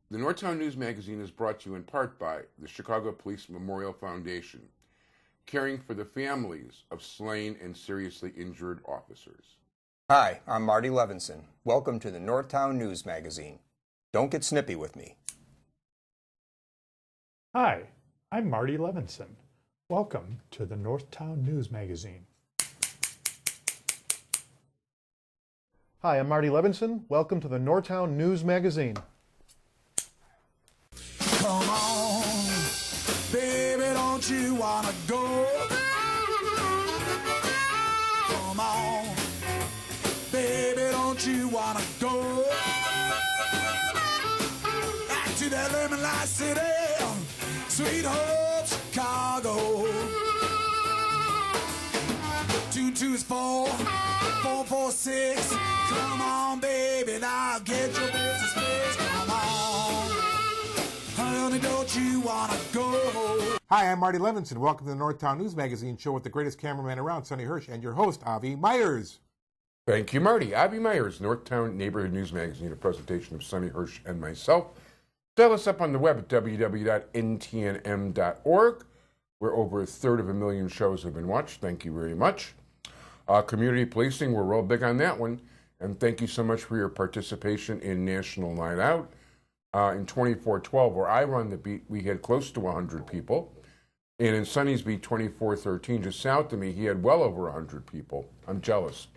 The Northtown News Magazine is brought to you in part by the Chicago Police Memorial Foundation, caring for the families of slain and seriously injured officers. Hi, I'm Marty Levinson. Welcome to the Northtown News Magazine. Don't get snippy with me. Hi, I'm Marty Levinson. Welcome to the Northtown News Magazine. Hi, I'm Marty Levinson. Welcome to the Northtown News Magazine. Come on, baby, don't you wanna go? Come on, baby, don't you wanna go? Back to that lemon light city, sweet home Chicago. 224 446. Come on, baby, now get your business fixed. Come on, honey, don't you wanna go? Hi, I'm Marty Levinson. Welcome to the Northtown News Magazine show with the greatest cameraman around, Sonny Hirsch, and your host, Avi Myers. Thank you, Marty. Avi Myers, Northtown Neighborhood News Magazine, a presentation of Sonny Hirsch and myself. Dial us up on the web at www.ntnm.org, where over 1/3 shows have been watched. Thank you very much. Community policing, we're real big on that one. And thank you so much for your participation in National Night Out. In 2412, where I run the beat, we had close to 100 people. And in Sonny's beat, 2413, just south of me, he had well over 100 people. I'm jealous.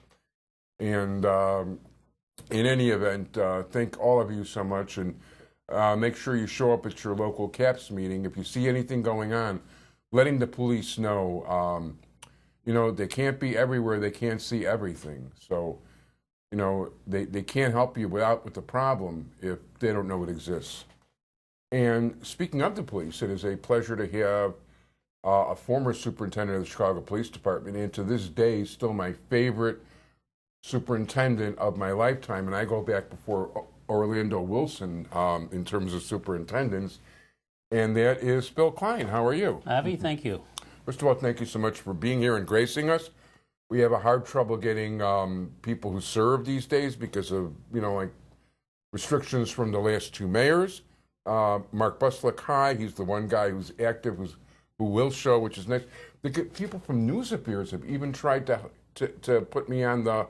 And in any event, thank all of you so much. And make sure you show up at your local CAPS meeting. If you see anything going on, letting the police know, they can't be everywhere. They can't see everything. So, they can't help you with the problem if they don't know it exists. And speaking of the police, it is a pleasure to have a former superintendent of the Chicago Police Department, and to this day, still my favorite superintendent of my lifetime. And I go back before Orlando Wilson in terms of superintendents, and that is Phil Cline. How are you? Avi, thank you. First of all, thank you so much for being here and gracing us. We have a hard trouble getting people who serve these days because of, restrictions from the last two mayors. Mark Buslick, hi, he's the one guy who's active, who will show, which is nice. People from News Affairs have even tried to put me on the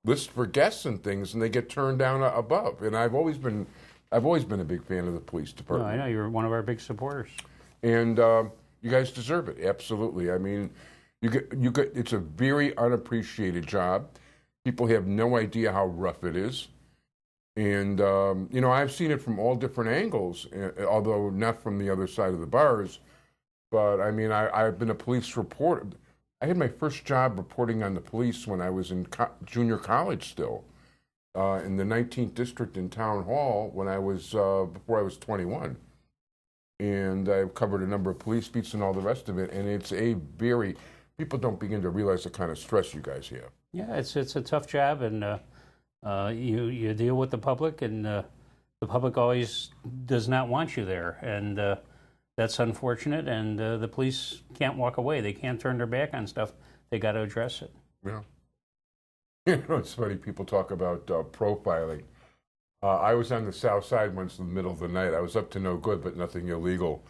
list for guests and things, and they get turned down above. And I've always been a big fan of the police department. I know you're one of our big supporters. And you guys deserve it, absolutely. I mean, you get. It's a very unappreciated job. People have no idea how rough it is, and I've seen it from all different angles, although not from the other side of the bars. But I mean, I've been a police reporter. I had my first job reporting on the police when I was in junior college still, in the 19th district in Town Hall when I was before I was 21. And I've covered a number of police beats and all the rest of it. And it's people don't begin to realize the kind of stress you guys have. Yeah, it's a tough job, and you deal with the public, and the public always does not want you there. And that's unfortunate, and the police can't walk away. They can't turn their back on stuff. They got to address it. Yeah. It's funny, people talk about profiling. I was on the south side once in the middle of the night. I was up to no good, but nothing illegal.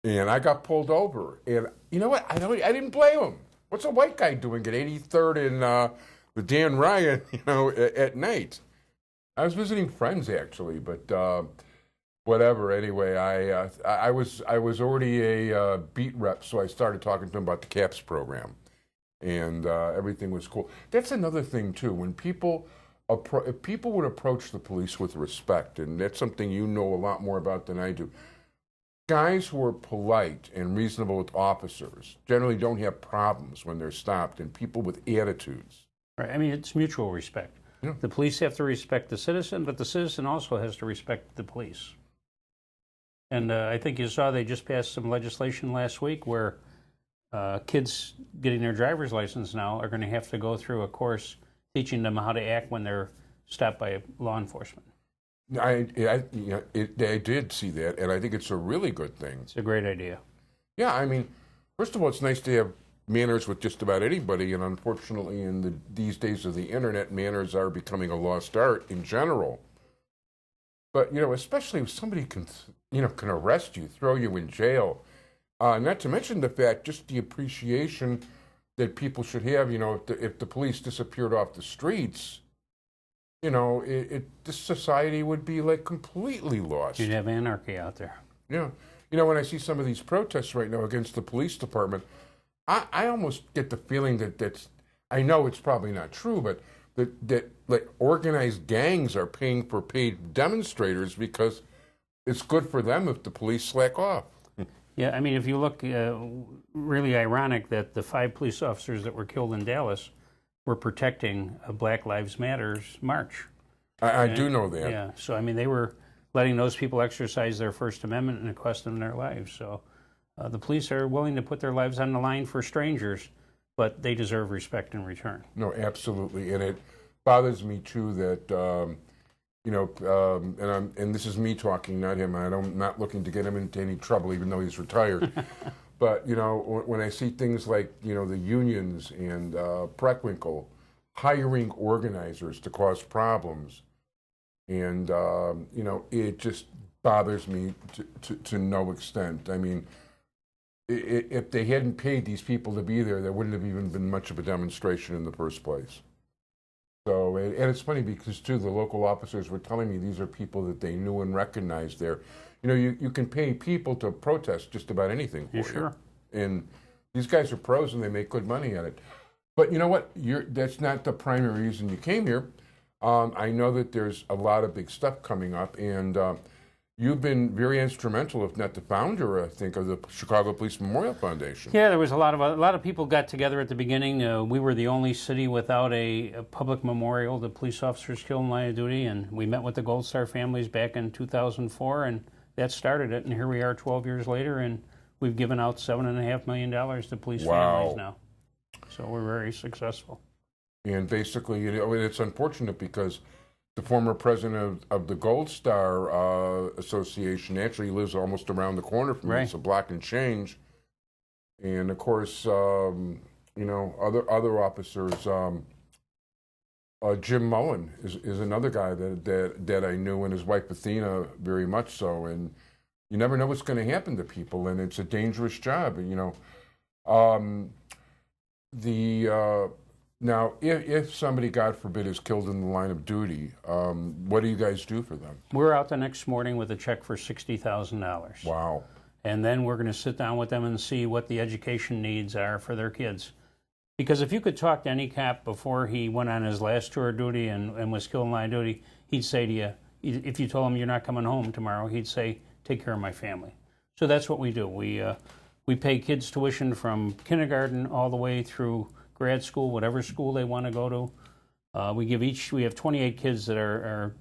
And I got pulled over. And you know what? I didn't blame him. What's a white guy doing at 83rd and the Dan Ryan, at night? I was visiting friends, actually, but whatever. Anyway, I was already a beat rep, so I started talking to him about the CAPS program. And everything was cool. That's another thing, too. When if people would approach the police with respect, and that's something you know a lot more about than I do, guys who are polite and reasonable with officers generally don't have problems when they're stopped, and people with attitudes. Right. I mean, it's mutual respect. Yeah. The police have to respect the citizen, but the citizen also has to respect the police. And I think you saw they just passed some legislation last week where kids getting their driver's license now are going to have to go through a course teaching them how to act when they're stopped by law enforcement. I did see that, and I think it's a really good thing. It's a great idea. Yeah, I mean, first of all, it's nice to have manners with just about anybody, and unfortunately, these days of the internet, manners are becoming a lost art in general. But, especially if somebody can arrest you, throw you in jail, not to mention the fact, just the appreciation that people should have, if the police disappeared off the streets, this society would be like completely lost. You'd have anarchy out there. Yeah. When I see some of these protests right now against the police department, I almost get the feeling that's, I know it's probably not true, but that like organized gangs are paying for paid demonstrators because it's good for them if the police slack off. Yeah, I mean, if you look, really ironic that the 5 police officers that were killed in Dallas were protecting a Black Lives Matter's march. I do know that. Yeah, so I mean, they were letting those people exercise their First Amendment and it cost them their lives. So the police are willing to put their lives on the line for strangers, but they deserve respect in return. No, absolutely, and it bothers me too that and this is me talking, not him. I'm not looking to get him into any trouble, even though he's retired. But when I see things like the unions and Preckwinkle hiring organizers to cause problems, and it just bothers me to no extent. I mean, if they hadn't paid these people to be there, there wouldn't have even been much of a demonstration in the first place. So, and it's funny because too, the local officers were telling me these are people that they knew and recognized there. You can pay people to protest just about anything for you. Sure. And these guys are pros and they make good money at it. But you know what? That's not the primary reason you came here. I know that there's a lot of big stuff coming up, and you've been very instrumental, if not the founder, I think, of the Chicago Police Memorial Foundation. Yeah, there was a lot of people got together at the beginning. We were the only city without a public memorial to police officers killed in line of duty, and we met with the Gold Star families back in 2004, and that started it. And here we are 12 years later, and we've given out $7.5 million to police families now. So we're very successful. And basically, it's unfortunate because the former president of the Gold Star Association actually lives almost around the corner from me. It's a block and change. And of course, other officers. Jim Mullen is another guy that I knew, and his wife Athena very much so. And you never know what's going to happen to people, and it's a dangerous job. Now, if somebody, God forbid, is killed in the line of duty, what do you guys do for them? We're out the next morning with a check for $60,000. Wow. And then we're going to sit down with them and see what the education needs are for their kids. Because if you could talk to any cop before he went on his last tour of duty and was killed in line of duty, he'd say to you, if you told him you're not coming home tomorrow, he'd say, take care of my family. So that's what we do. We pay kids tuition from kindergarten all the way through grad school, whatever school they want to go to. We have 28 kids that are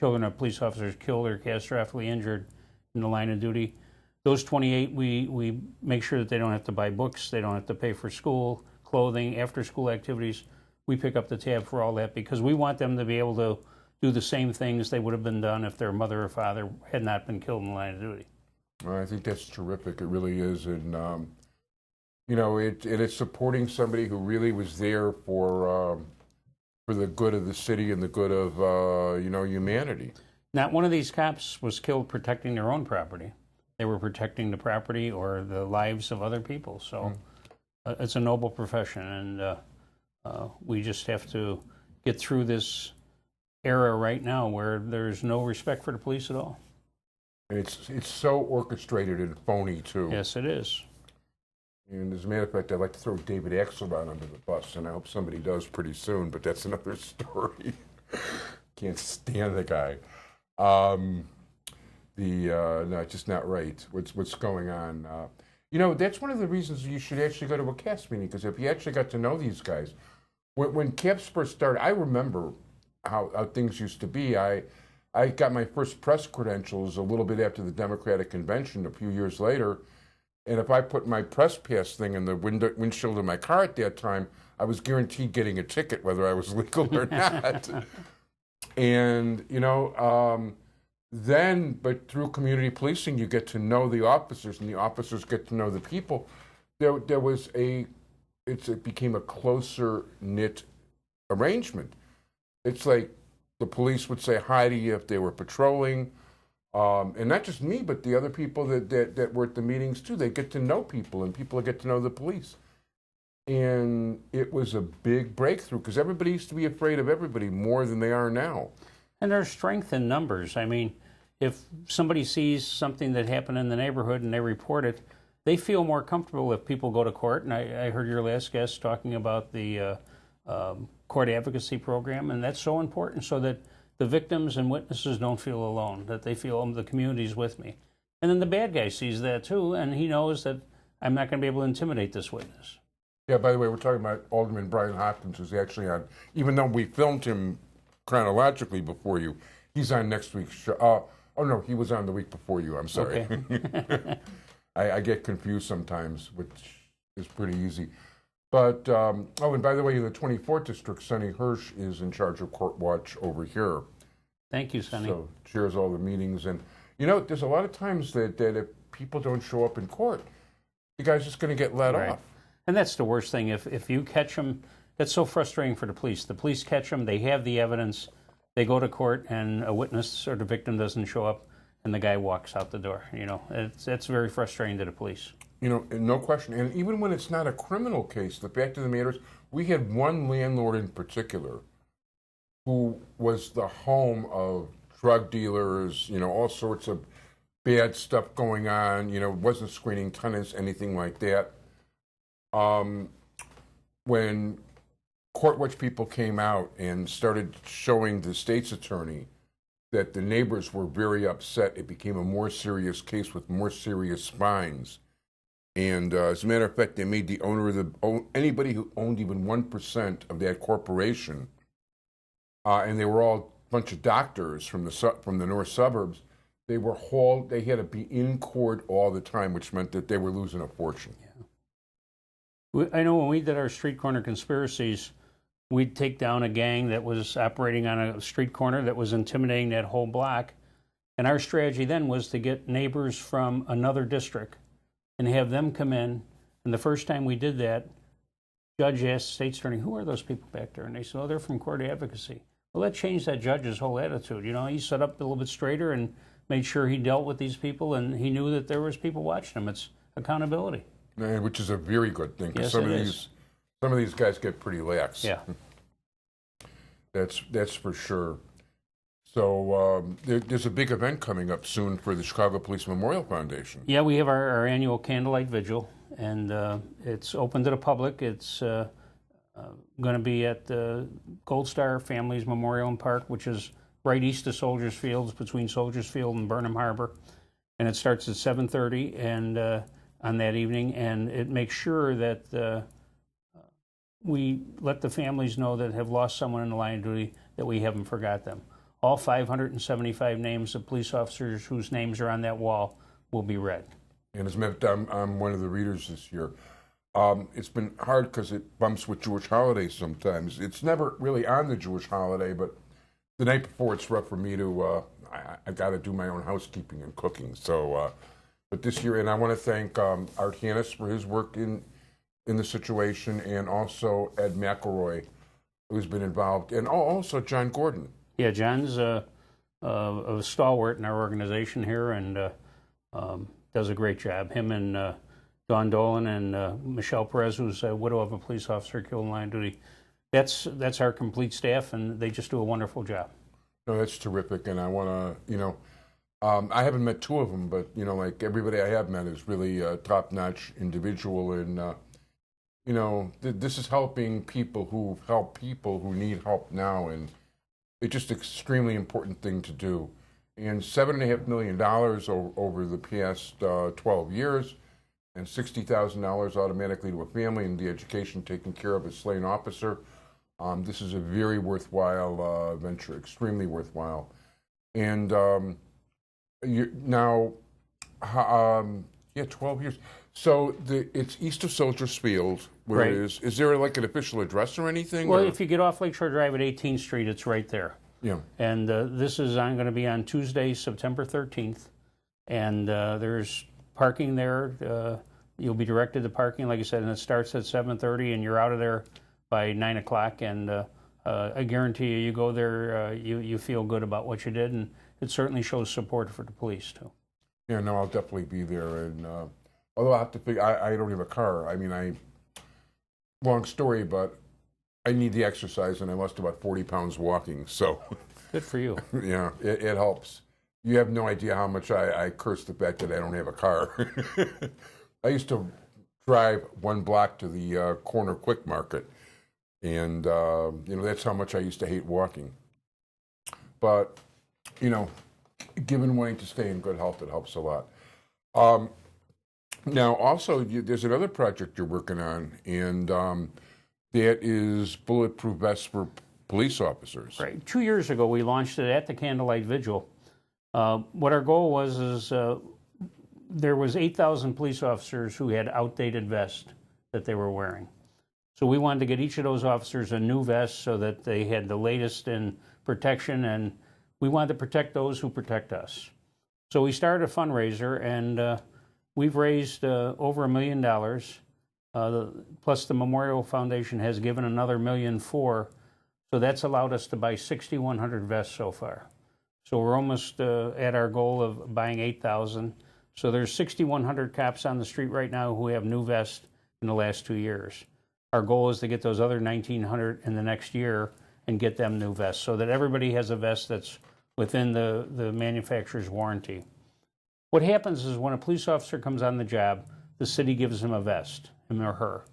children of police officers killed or catastrophically injured in the line of duty. Those 28, we make sure that they don't have to buy books, they don't have to pay for school, clothing, after-school activities. We pick up the tab for all that because we want them to be able to do the same things they would have been done if their mother or father had not been killed in the line of duty. Well, I think that's terrific. It really is. And it is supporting somebody who really was there for the good of the city and the good of humanity. Not one of these cops was killed protecting their own property. They were protecting the property or the lives of other people. So it's a noble profession, and we just have to get through this era right now where there's no respect for the police at all. And it's so orchestrated and phony too. Yes, it is. And as a matter of fact, I'd like to throw David Axelrod under the bus, and I hope somebody does pretty soon, but that's another story. Can't stand the guy. No, it's just not right. What's going on? That's one of the reasons you should actually go to a CAPS meeting, because if you actually got to know these guys, when CAPS first started, I remember how things used to be. I got my first press credentials a little bit after the Democratic Convention, a few years later, and if I put my press pass thing in the windshield of my car at that time, I was guaranteed getting a ticket, whether I was legal or not. And, but through community policing, you get to know the officers, and the officers get to know the people. It became a closer knit arrangement. It's like The police would say hi to you if they were patrolling. And not just me, but the other people that were at the meetings too. They get to know people, and people get to know the police. And it was a big breakthrough because everybody used to be afraid of everybody more than they are now. And there's strength in numbers. I mean, if somebody sees something that happened in the neighborhood and they report it, they feel more comfortable if people go to court. And I heard your last guest talking about the court advocacy program, and that's so important so that the victims and witnesses don't feel alone, that they feel the community's with me. And then the bad guy sees that too, and he knows that I'm not going to be able to intimidate this witness. Yeah, by the way, we're talking about Alderman Brian Hopkins, who's actually on, even though we filmed him chronologically before you, he's on next week's show. Oh, no, he was on the week before you. I'm sorry. Okay. I get confused sometimes, which is pretty easy. But, and by the way, in the 24th District, Sonny Hirsch is in charge of Court Watch over here. Thank you, Sonny. So, chairs all the meetings. And, there's a lot of times that if people don't show up in court, the guy's just going to get let off. And that's the worst thing. If you catch them, that's so frustrating for the police. The police catch them, they have the evidence, they go to court, and a witness or the victim doesn't show up, and the guy walks out the door. That's very frustrating to the police. No question. And even when it's not a criminal case, the fact of the matter is, we had one landlord in particular who was the home of drug dealers, all sorts of bad stuff going on, wasn't screening tenants, anything like that. When Court Watch people came out and started showing the state's attorney that the neighbors were very upset, it became a more serious case with more serious fines. And as a matter of fact, they made the owner of anybody who owned even 1% of that corporation, and they were all a bunch of doctors from the north suburbs. They were hauled. They had to be in court all the time, which meant that they were losing a fortune. I know when we did our street corner conspiracies, we'd take down a gang that was operating on a street corner that was intimidating that whole block. And our strategy then was to get neighbors from another district and have them come in. And the first time we did that, judge asked the state attorney, who are those people back there? And they said, they're from court advocacy. Well, that changed that judge's whole attitude. He set up a little bit straighter and made sure he dealt with these people, and he knew that there was people watching him. It's accountability. Which is a very good thing, because Yes, some of these guys get pretty lax. Yeah. That's for sure. So there's a big event coming up soon for the Chicago Police Memorial Foundation. Yeah, we have our annual candlelight vigil, and it's open to the public. It's going to be at the Gold Star Families Memorial and Park, which is right east of Soldiers Field, between Soldiers Field and Burnham Harbor. And it starts at 7:30 and on that evening, and it makes sure that we let the families know that have lost someone in the line of duty that we haven't forgot them. All 575 names of police officers whose names are on that wall will be read. And as a matter of fact, I'm one of the readers this year. It's been hard because it bumps with Jewish holidays sometimes. It's never really on the Jewish holiday, but the night before it's rough for me to, I got to do my own housekeeping and cooking. So, but this year, and I want to thank Art Hannes for his work in the situation, and also Ed McElroy, who's been involved, and also John Gordon. Yeah, John's a stalwart in our organization here and does a great job. Him and Dawn Dolan and Michelle Perez, who's a widow of a police officer killed in line of duty. That's our complete staff, and they just do a wonderful job. No, that's terrific, and I want to, I haven't met two of them, but, like everybody I have met is really a top-notch individual, and, this is helping people who help people who need help now, and it's just an extremely important thing to do. And $7.5 million over the past 12 years, and $60,000 automatically to a family, and the education taken care of a slain officer. This is a very worthwhile venture, extremely worthwhile. And 12 years. So it's east of Soldiers Field, where Right. it is. Is there like an official address or anything? Well, or? if you get off Lakeshore Drive at 18th Street, it's right there. Yeah. And this is going to be on Tuesday, September 13th. And there's parking there. You'll be directed to parking, like I said, and it starts at 7:30, and you're out of there by 9 o'clock. And I guarantee you, you go there, you feel good about what you did, and it certainly shows support for the police too. Yeah, no, I'll definitely be there. And although I have to figure, I don't have a car. I mean, long story, but I need the exercise, and I lost about 40 pounds walking. So, Good for you. yeah, it helps. You have no idea how much I curse the fact that I don't have a car. I used to drive 1 block to the corner Quick Market, and that's how much I used to hate walking. But given wanting to stay in good health, it helps a lot. Now, also, there's another project you're working on, and that is Bulletproof vests for police officers. Right. 2 years ago, we launched it at the Candlelight Vigil. What our goal was is there was 8,000 police officers who had outdated vests that they were wearing. So we wanted to get each of those officers a new vest so that they had the latest in protection, and we wanted to protect those who protect us. So we started a fundraiser, and we've raised over $1 million. Plus the Memorial Foundation has given another $1.4 million. So that's allowed us to buy 6,100 vests so far. So we're almost at our goal of buying 8,000. So there's 6,100 cops on the street right now who have new vests in the last 2 years. Our goal is to get those other 1,900 in the next year and get them new vests so that everybody has a vest that's within the manufacturer's warranty. What happens is when a police officer comes on the job, the city gives him a vest, him or her.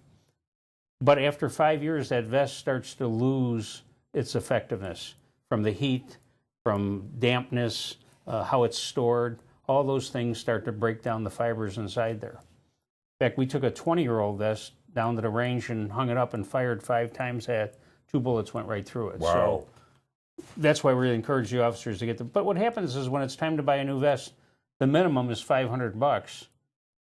But after 5 years, that vest starts to lose its effectiveness from the heat, from dampness, how it's stored. All those things start to break down the fibers inside there. In fact, we took a 20-year-old vest down to the range and hung it up and fired 5 times at 2 bullets went right through it. Wow. So that's why we encourage the officers to get them. But what happens is when it's time to buy a new vest, the minimum is $500,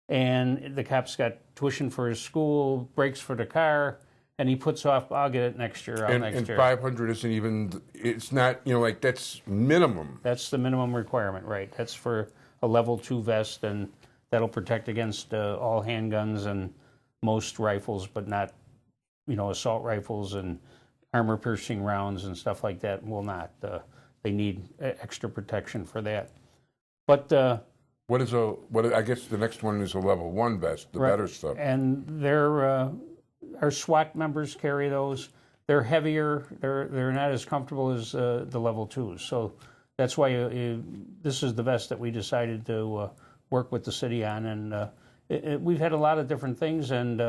and the cop's got tuition for his school, brakes for the car, and he puts off, I'll get it next year, next year. 500 isn't even, it's not, that's minimum. That's the minimum requirement, right? That's for a level 2 vest, and that'll protect against all handguns and most rifles, but not, assault rifles and armor-piercing rounds and stuff like that will not. They need extra protection for that. But I guess the next one is a level 1 vest, the right, better stuff. And our SWAT members carry those. They're heavier. They're not as comfortable as the level 2s. So that's why this is the vest that we decided to work with the city on. And we've had a lot of different things. And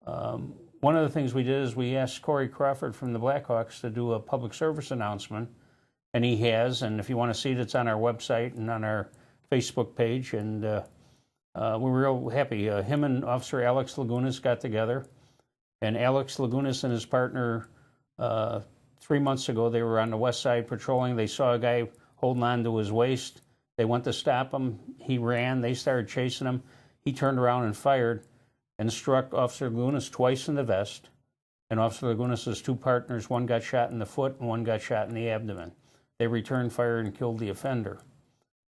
one of the things we did is we asked Corey Crawford from the Blackhawks to do a public service announcement. And he has. And if you want to see it, it's on our website and on our Facebook page. And we're real happy. Him and Officer Alex Lagunas got together. And Alex Lagunas and his partner, 3 months ago, they were on the west side patrolling. They saw a guy holding on to his waist. They went to stop him. He ran. They started chasing him. He turned around and fired and struck Officer Lagunas twice in the vest. And Officer Lagunas' 2 partners, one got shot in the foot and one got shot in the abdomen. They returned fire and killed the offender.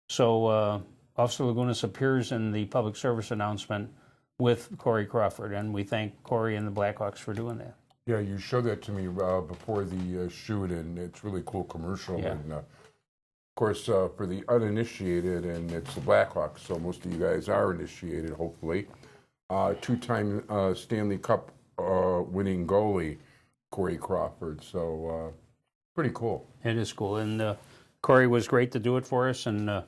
So Officer Lagunas appears in the public service announcement with Corey Crawford, and we thank Corey and the Blackhawks for doing that. Yeah, you showed that to me before the shoot, and it's really cool commercial. Yeah. And of course, for the uninitiated, and it's the Blackhawks, so most of you guys are initiated, hopefully. 2-time Stanley Cup winning goalie, Corey Crawford. So pretty cool. It is cool, and Corey was great to do it for us, and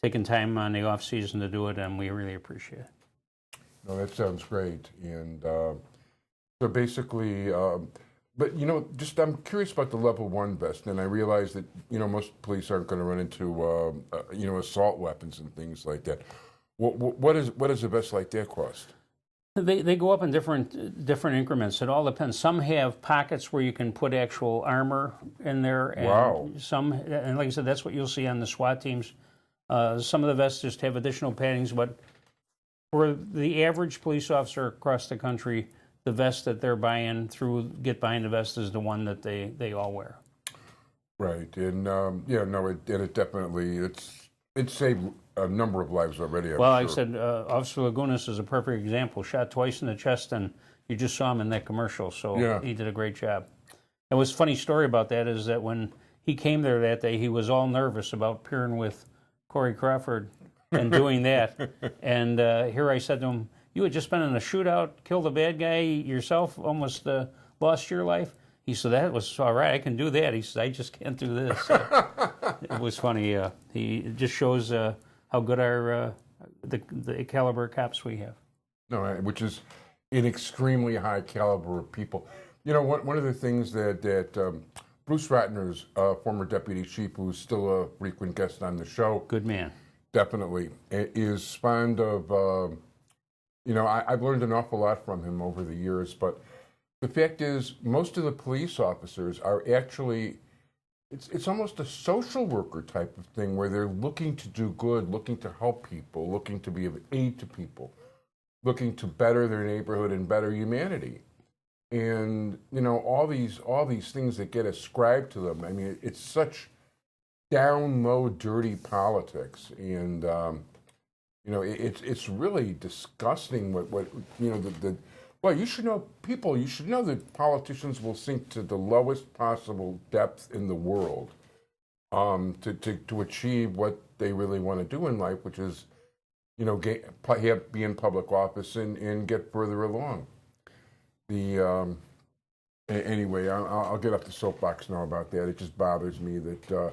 taking time on the off season to do it, and we really appreciate it. No, that sounds great. And so basically, but just I'm curious about the level 1 vest, and I realize that most police aren't going to run into assault weapons and things like that. What does a vest like that cost? They go up in different increments. It all depends. Some have pockets where you can put actual armor in there. And wow. Some, and like I said, that's what you'll see on the SWAT teams. Some of the vests just have additional paddings, but for the average police officer across the country, the vest that they're buying through Get Behind the Vest is the one that they all wear. Right, and it definitely it saved a number of lives already. Well, like I said, Officer Lagunas is a perfect example. Shot twice in the chest, and you just saw him in that commercial. So yeah. He did a great job. And what's a funny story about that is that when he came there that day, he was all nervous about appearing with Corey Crawford and doing that. And here I said to him, "You had just been in a shootout, killed a bad guy yourself, almost lost your life." He said, "That was all right. I can do that." He said, "I just can't do this." So it was funny. It just shows how good our the caliber cops we have. No, which is an extremely high caliber of people. You know, one of the things that Bruce Ratner's former deputy chief, who's still a frequent guest on the show, Good man. definitely, is fond of. You know, I've learned an awful lot from him over the years, but the fact is, most of the police officers are actually, it's almost a social worker type of thing where they're looking to do good, looking to help people, looking to be of aid to people, looking to better their neighborhood and better humanity. And, you know, all these things that get ascribed to them, I mean, it's such down low, dirty politics. And, you know, it's really disgusting what you know, well, you should know that politicians will sink to the lowest possible depth in the world to achieve what they really want to do in life, which is, you know, be in public office and get further along. Anyway, I'll get up the soapbox now about that. It just bothers me that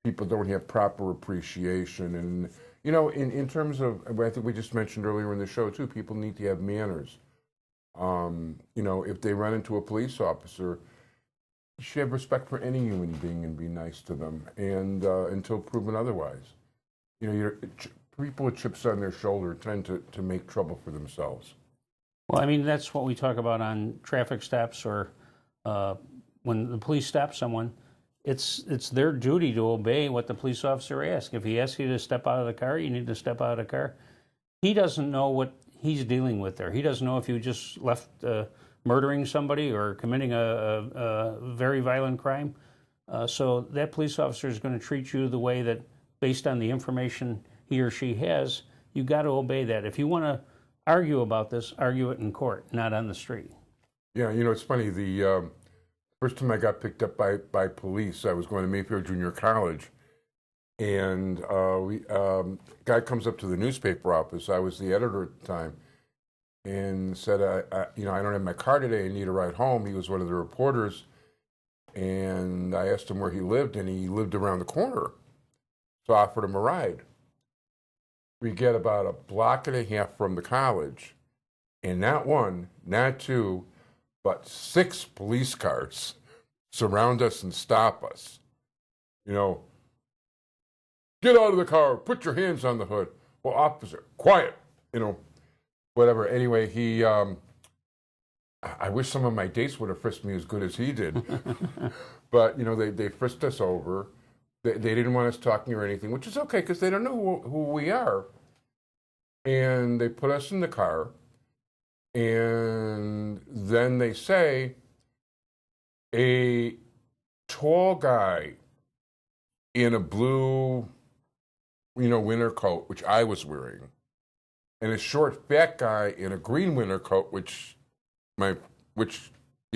people don't have proper appreciation. And, you know, in terms of, I think we just mentioned earlier in the show, too, people need to have manners. You know, if they run into a police officer, you should have respect for any human being and be nice to them, and until proven otherwise. You know, people with chips on their shoulder tend to make trouble for themselves. Well, I mean, that's what we talk about on traffic stops, or when the police stop someone. It's their duty to obey what the police officer asks. If he asks you to step out of the car, you need to step out of the car. He doesn't know what he's dealing with there. He doesn't know if you just left murdering somebody or committing a very violent crime. So that police officer is going to treat you the way that, based on the information he or she has, you got to obey that. If you want to argue about this, argue it in court, not on the street. Yeah, you know, it's funny. The first time I got picked up by police, I was going to Mayfield Junior College, and guy comes up to the newspaper office. I was the editor at the time, and said, you know, I don't have my car today. I need a ride home. He was one of the reporters, and I asked him where he lived, and he lived around the corner. So I offered him a ride. We get about a block and a half from the college, and not one, not two, but 6 police cars surround us and stop us. You know, get out of the car, put your hands on the hood. Well, officer, quiet, you know, whatever. Anyway, I wish some of my dates would have frisked me as good as he did. But, you know, they frisked us over. They didn't want us talking or anything, which is okay because they don't know who we are. And they put us in the car. And then they say, a tall guy in a blue, you know, winter coat, which I was wearing, and a short, fat guy in a green winter coat, which the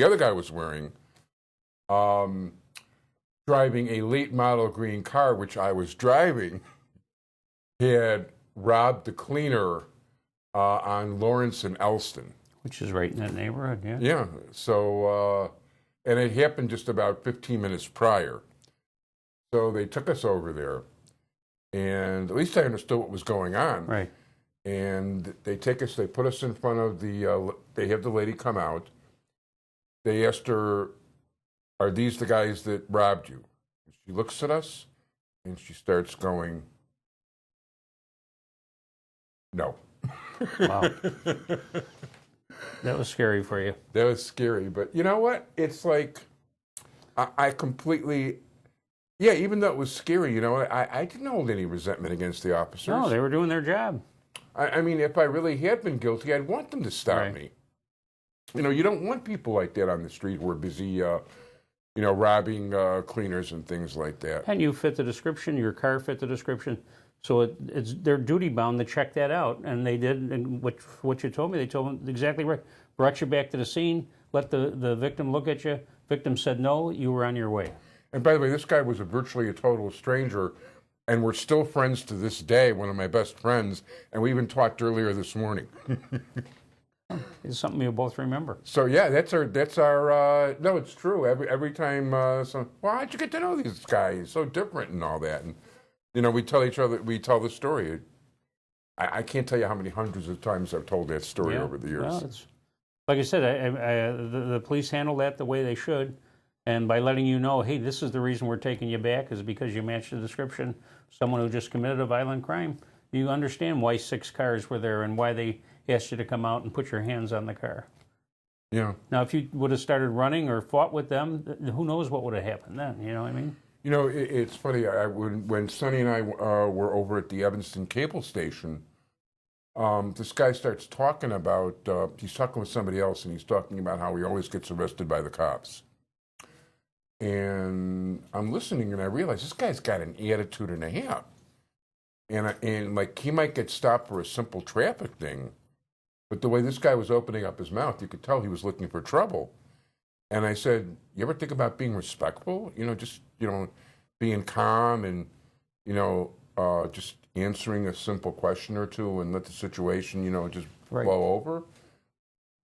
other guy was wearing, driving a late model green car, which I was driving, had robbed the cleaner on Lawrence and Elston. Which is right in that neighborhood, yeah. Yeah, so, and it happened just about 15 minutes prior. So they took us over there, and at least I understood what was going on. Right. And they put us in front of they have the lady come out. They asked her, "Are these the guys that robbed you?" She looks at us, and she starts going, "No." Wow. That was scary for you. That was scary, but you know what? It's like, I completely, yeah, even though it was scary, you know, I didn't hold any resentment against the officers. No, they were doing their job. I mean, if I really had been guilty, I'd want them to stop me. You know, you don't want people like that on the street who are busy, you know, robbing cleaners and things like that. And you fit the description, your car fit the description. So it's they're duty bound to check that out, and they did. And what you told me, they told me exactly right. Brought you back to the scene, let the victim look at you, Victim said no, you were on your way. And by the way, this guy was virtually a total stranger, and we're still friends to this day, one of my best friends, and we even talked earlier this morning. It's something you'll both remember. So yeah, that's our no, it's true. Every time well, how'd you get to know this guy? He's so different and all that. And we tell the story. I can't tell you how many hundreds of times I've told that story over the years. Well, it's, like I said, the police handle that the way they should. And by letting you know, hey, this is the reason we're taking you back is because you match the description of someone who just committed a violent crime. You understand why 6 cars were there and why they asked you to come out and put your hands on the car. Yeah. Now, if you would have started running or fought with them, who knows what would have happened then, you know what I mean? It's funny. When Sonny and I were over at the Evanston cable station, this guy starts talking about, he's talking with somebody else, and he's talking about how he always gets arrested by the cops. And I'm listening, and I realize this guy's got an attitude and a half. And like, he might get stopped for a simple traffic thing, but the way this guy was opening up his mouth, you could tell he was looking for trouble. And I said, you ever think about being respectful? Just being calm and, just answering a simple question or two and let the situation, just blow over?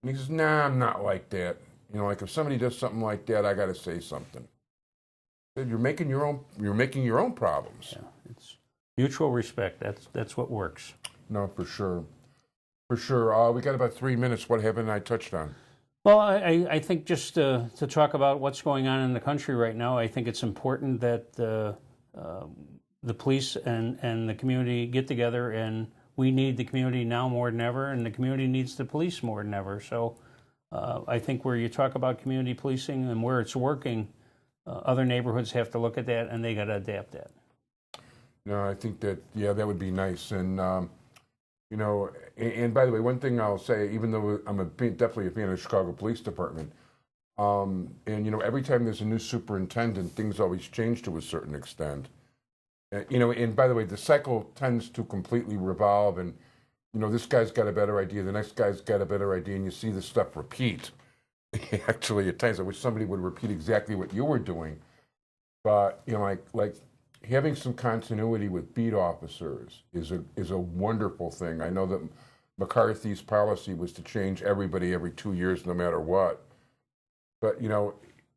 And he says, nah, I'm not like that. Like if somebody does something like that, I got to say something. I said, you're making your own problems. Yeah, it's mutual respect. That's what works. No, for sure. For sure. We got about 3 minutes. What haven't I touched on? Well, I think just to talk about what's going on in the country right now, I think it's important that the police and the community get together, and we need the community now more than ever, and the community needs the police more than ever. So I think where you talk about community policing and where it's working, other neighborhoods have to look at that, and they got to adapt that. No, I think that, that would be nice. And, and by the way, one thing I'll say, even though I'm definitely a fan of the Chicago Police Department, and, every time there's a new superintendent, things always change to a certain extent. And by the way, the cycle tends to completely revolve, and, this guy's got a better idea, the next guy's got a better idea, and you see this stuff repeat. Actually, at times I wish somebody would repeat exactly what you were doing. But, like having some continuity with beat officers is a wonderful thing. I know that McCarthy's policy was to change everybody every 2 years, no matter what. But,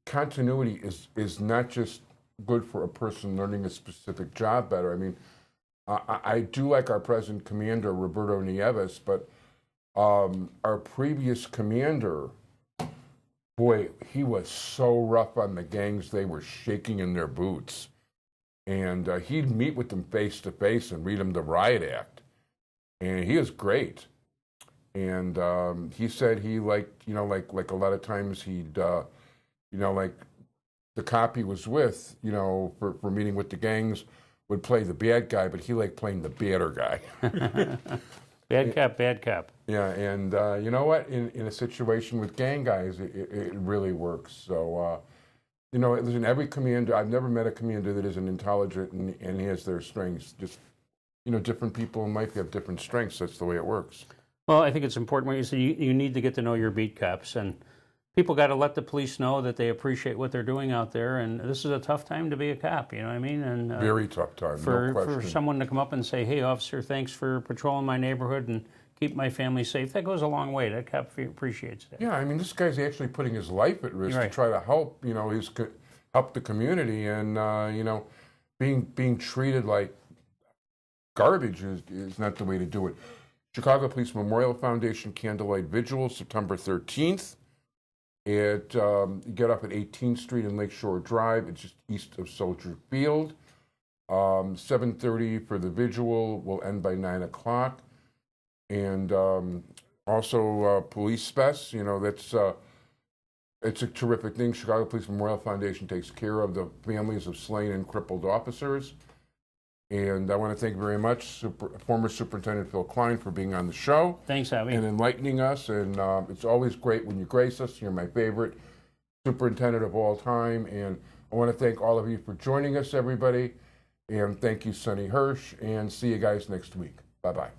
continuity is not just good for a person learning a specific job better. I mean, I do like our present commander, Roberto Nieves, but our previous commander, boy, he was so rough on the gangs, they were shaking in their boots. And he'd meet with them face to face and read them the riot act. And he was great. And he said he liked, like a lot of times he'd, like the cop he was with, for meeting with the gangs would play the bad guy, but he liked playing the badder guy. Bad cop. Yeah, and you know what? In a situation with gang guys, it really works. So, listen, every commander, I've never met a commander that isn't intelligent and has their strengths. Just, different people in life have different strengths. That's the way it works. Well, I think it's important when you say you need to get to know your beat cops, and people got to let the police know that they appreciate what they're doing out there. And this is a tough time to be a cop, you know what I mean? And very tough time, no question. For someone to come up and say, "Hey, officer, thanks for patrolling my neighborhood and keep my family safe," that goes a long way. That cop appreciates that. Yeah, I mean, this guy's actually putting his life at risk to try to help, help the community, and being treated like garbage is not the way to do it. Chicago Police Memorial Foundation Candlelight Vigil, September 13th. You get off at 18th Street and Lakeshore Drive. It's just east of Soldier Field. 7:30 for the vigil. Will end by 9 o'clock. And also Police Fest. It's a terrific thing. Chicago Police Memorial Foundation takes care of the families of slain and crippled officers. And I want to thank very much former Superintendent Phil Cline for being on the show. Thanks, Avi. And enlightening us. And it's always great when you grace us. You're my favorite superintendent of all time. And I want to thank all of you for joining us, everybody. And thank you, Sonny Hirsch. And see you guys next week. Bye-bye.